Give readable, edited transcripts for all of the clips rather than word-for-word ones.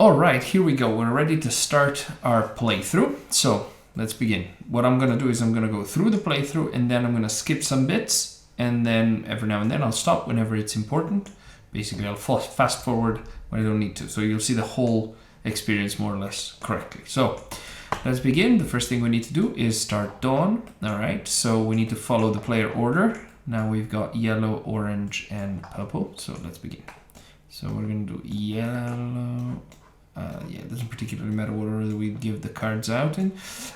All right, here we go. We're ready to start our playthrough. So let's begin. What I'm going to do is I'm going to go through the playthrough and then I'm going to skip some bits. And then every now and then I'll stop whenever it's important. Basically, I'll fast forward when I don't need to. So you'll see the whole experience more or less correctly. So let's begin. The first thing we need to do is start dawn. All right, so we need to follow the player order. Now we've got yellow, orange, and purple. So let's begin. So we're going to do yellow. Yeah, it doesn't particularly matter what order we give the cards out in.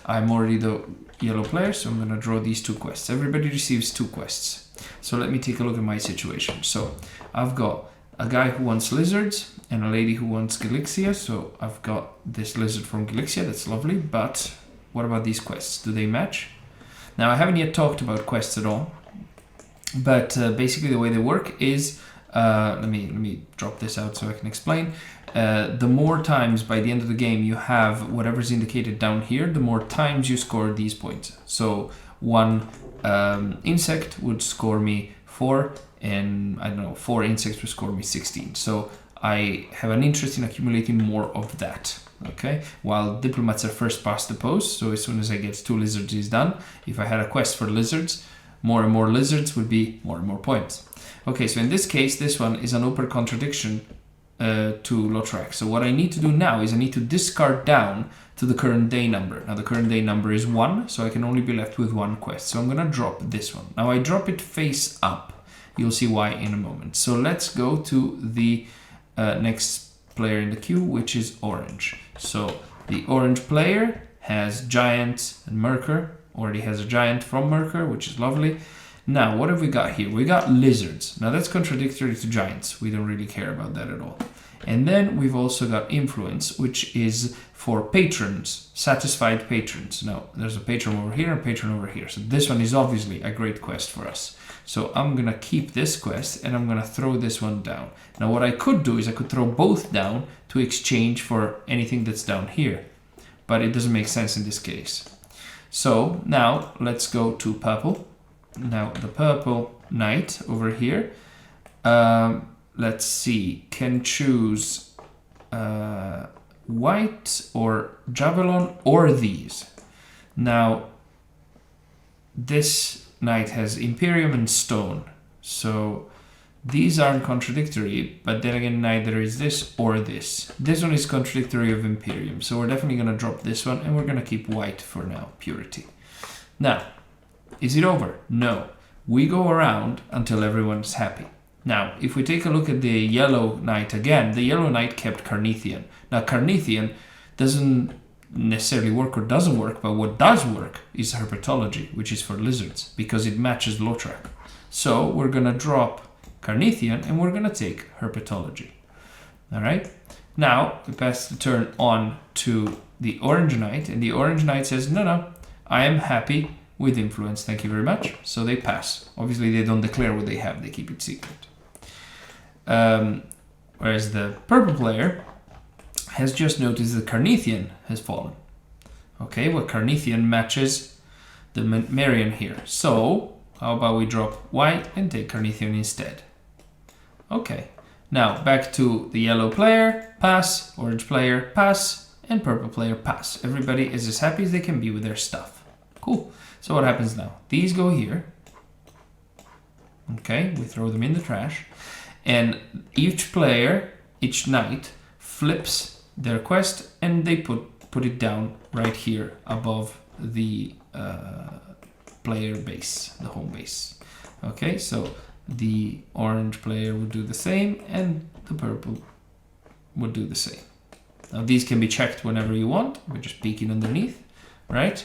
I'm already the yellow player, so I'm going to draw these two quests. Everybody receives two quests. So let me take a look at my situation. So I've got a guy who wants lizards and a lady who wants Galaxia. So I've got this lizard from Galaxia. That's lovely. But what about these quests? Do they match? Now, I haven't yet talked about quests at all. But basically the way they work is, let me drop this out so I can explain. The more times by the end of the game you have whatever's indicated down here, the more times you score these points. So one insect would score me 4, and I don't know, 4 insects would score me 16. So I have an interest in accumulating more of that. Okay, while diplomats are first past the post, so as soon as I get 2 lizards is done. If I had a quest for lizards, more and more lizards would be more and more points. Okay, so in this case, this one is an open contradiction to Lautrec. So what I need to do now is I need to discard down to the current day number. Now the current day number is 1, so I can only be left with 1 quest. So I'm going to drop this one. Now I drop it face up. You'll see why in a moment. So let's go to the next player in the queue, which is orange. So the orange player has giants and Merkur. Already has a giant from Merkur, which is lovely. Now, what have we got here? We got lizards. Now, that's contradictory to giants. We don't really care about that at all. And then we've also got influence, which is for patrons, satisfied patrons. Now, there's a patron over here and a patron over here. So this one is obviously a great quest for us. So I'm going to keep this quest and I'm going to throw this one down. Now, what I could do is I could throw both down to exchange for anything that's down here. But it doesn't make sense in this case. So now let's go to purple. Now the purple knight over here, let's see, can choose white or javelin or these. Now this knight has Imperium and stone, so these aren't contradictory, but then again neither is this or this. This one is contradictory of Imperium, so we're definitely going to drop this one and we're going to keep white for now, purity. Now, is it over? No. We go around until everyone's happy. Now, if we take a look at the yellow knight again, the yellow knight kept Carnithian. Now, Carnithian doesn't necessarily work or doesn't work, but what does work is herpetology, which is for lizards, because it matches Lautrec. So we're going to drop Carnithian and we're going to take herpetology. All right. Now we pass the turn on to the orange knight, and the orange knight says, no, I am happy with influence. Thank you very much. So they pass. Obviously, they don't declare what they have. They keep it secret. Whereas the purple player has just noticed that Carnithian has fallen. Okay, well, Carnithian matches the Marion here. So how about we drop white and take Carnithian instead? Okay, now back to the yellow player, pass, orange player, pass, and purple player, pass. Everybody is as happy as they can be with their stuff. Cool. So what happens now? These go here. Okay, we throw them in the trash. And each player, each knight, flips their quest and they put it down right here above the player base, the home base. Okay, so the orange player would do the same and the purple would do the same. Now these can be checked whenever you want. We're just peeking underneath, right?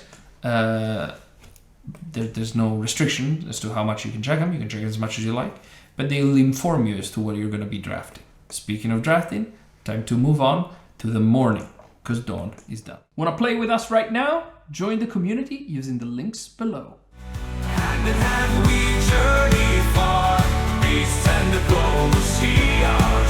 There's no restriction as to how much you can check them. You can check as much as you like, but they'll inform you as to what you're going to be drafting. Speaking of drafting, time to move on to the morning, because dawn is done. Want to play with us right now? Join the community using the links below. Hand in hand we journey far, beasts and the goal to see our